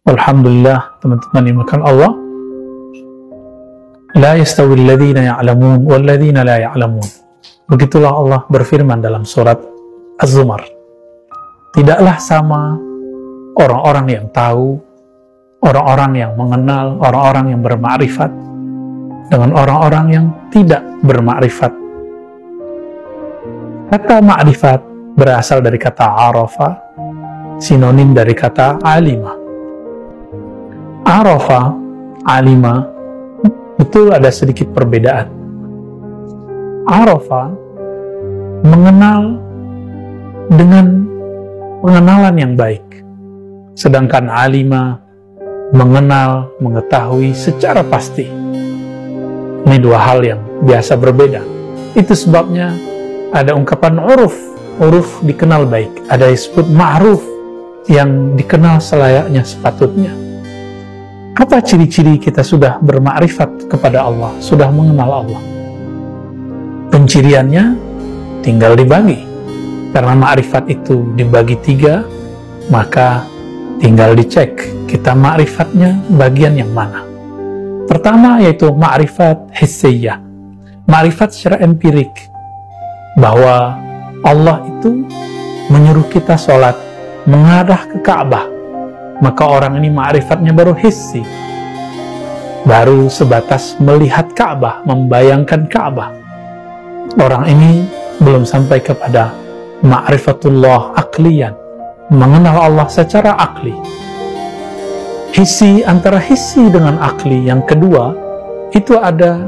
Alhamdulillah, teman-teman dimuliakan Allah. La yastawi alladhina ya'lamun walladhina la ya'lamun. Begitulah Allah berfirman dalam surat Az-Zumar. Tidaklah sama orang-orang yang tahu, orang-orang yang mengenal, orang-orang yang bermakrifat dengan orang-orang yang tidak bermakrifat. Kata makrifat berasal dari kata arafa, sinonim dari kata alima. Arafa, alima, betul ada sedikit perbedaan. Arafa mengenal dengan pengenalan yang baik, sedangkan alima mengenal, mengetahui secara pasti. Ini dua hal yang biasa berbeda. Itu sebabnya ada ungkapan uruf, uruf dikenal baik. Ada disebut ma'ruf, yang dikenal selayaknya sepatutnya. Apa ciri-ciri kita sudah bermakrifat kepada Allah, sudah mengenal Allah? Penciriannya tinggal dibagi. Karena makrifat itu dibagi 3, maka tinggal dicek kita makrifatnya bagian yang mana. Pertama yaitu makrifat hissiyah, makrifat secara empirik, bahwa Allah itu menyuruh kita sholat mengarah ke Ka'bah. Maka orang ini ma'rifatnya baru hissi, baru sebatas melihat Ka'bah, membayangkan Ka'bah. Orang ini belum sampai kepada ma'rifatullah akliyan, mengenal Allah secara akli. Hissi, antara hissi dengan akli yang kedua, itu ada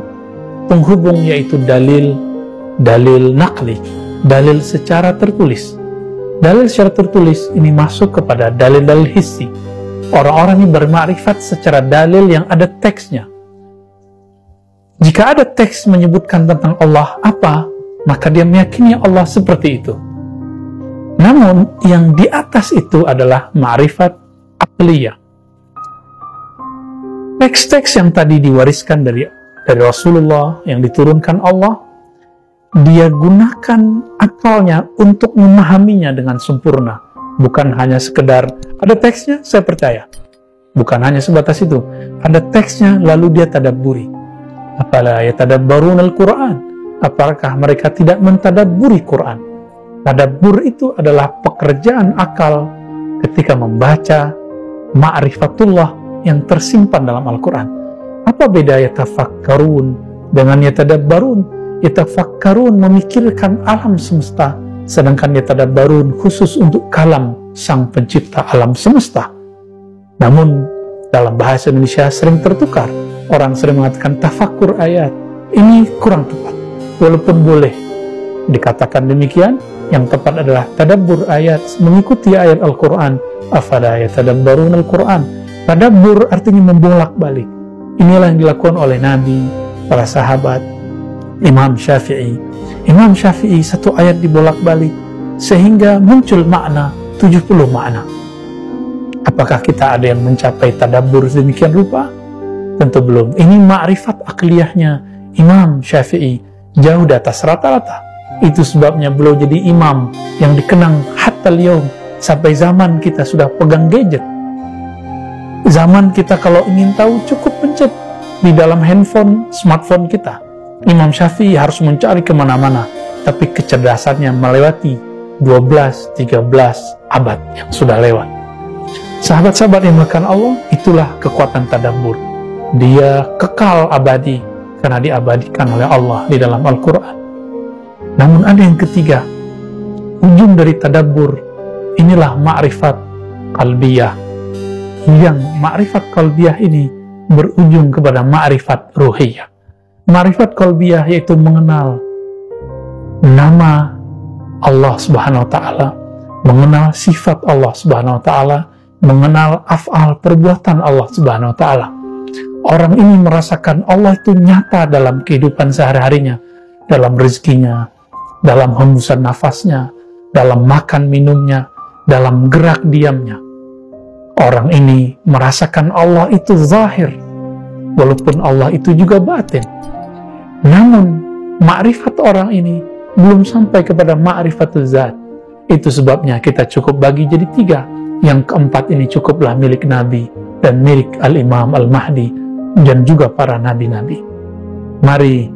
penghubung, yaitu dalil nakli, dalil secara tertulis. Dalil secara tertulis ini masuk kepada dalil-dalil hissi. Orang-orang ini bermakrifat secara dalil yang ada teksnya. Jika ada teks menyebutkan tentang Allah apa, maka dia meyakini Allah seperti itu. Namun yang di atas itu adalah ma'rifat aqliyah. Teks-teks yang tadi diwariskan dari Rasulullah, yang diturunkan Allah, dia gunakan akalnya untuk memahaminya dengan sempurna. Bukan hanya sekedar ada teksnya, saya percaya. Bukan hanya sebatas itu. Ada teksnya, lalu dia tadabburi. Afala yatadabbaruna al-Quran? Apakah mereka tidak mentadabburi Quran? Tadabbur itu adalah pekerjaan akal ketika membaca ma'rifatullah yang tersimpan dalam Al-Quran. Apa beda yatafakkarun dengan yatadabbarun? Yatafakkarun memikirkan alam semesta, sedangkan yatadabbarun khusus untuk kalam sang pencipta alam semesta. Namun dalam bahasa Indonesia sering tertukar. Orang sering mengatakan tafakkur ayat. Ini kurang tepat. Walaupun boleh dikatakan demikian, yang tepat adalah tadabbur ayat, mengikuti ayat Al-Quran. Afala yatadabbarun Al-Quran. Tadabbur artinya membolak-balik. Inilah yang dilakukan oleh Nabi, para sahabat, Imam Syafi'i. Imam Syafi'i satu ayat dibolak-balik sehingga muncul makna 70 makna. Apakah kita ada yang mencapai tadabbur sedemikian rupa? Tentu belum. Ini ma'rifat akliyahnya Imam Syafi'i jauh di atas rata-rata. Itu sebabnya beliau jadi imam yang dikenang hatta al-yaum, sampai zaman kita sudah pegang gadget. Zaman kita kalau ingin tahu cukup pencet di dalam handphone, smartphone kita. Imam Syafi'i harus mencari kemana-mana, tapi kecerdasannya melewati 12-13 abad yang sudah lewat. Sahabat-sahabat yang dimuliakan Allah, itulah kekuatan tadabbur. Dia kekal abadi karena diabadikan oleh Allah di dalam Al-Quran. Namun ada yang ketiga, ujung dari tadabbur, inilah ma'rifat qalbiyah. Yang ma'rifat qalbiyah ini berujung kepada ma'rifat ruhiyah. Ma'rifat qalbiyah yaitu mengenal nama Allah Subhanahu wa Ta'ala, mengenal sifat Allah Subhanahu wa Ta'ala, mengenal af'al perbuatan Allah Subhanahu wa Ta'ala. Orang ini merasakan Allah itu nyata dalam kehidupan sehari-harinya, dalam rezekinya, dalam hembusan nafasnya, dalam makan minumnya, dalam gerak diamnya. Orang ini merasakan Allah itu zahir, walaupun Allah itu juga batin. Namun, ma'rifat orang ini belum sampai kepada ma'rifatul zat. Itu sebabnya kita cukup bagi jadi 3. yang keempat ini cukuplah milik Nabi dan milik Al-Imam Al-Mahdi dan juga para nabi-nabi. Mari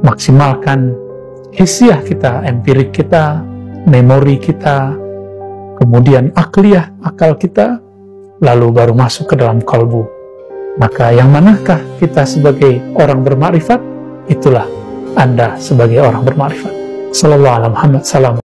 maksimalkan hisiah kita, empirik kita, memori kita, kemudian akliyah, akal kita, lalu baru masuk ke dalam kalbu. Maka yang manakah kita sebagai orang bermakrifat? Itulah Anda sebagai orang bermakrifat. Sallallahu alaihi Muhammad. Salam.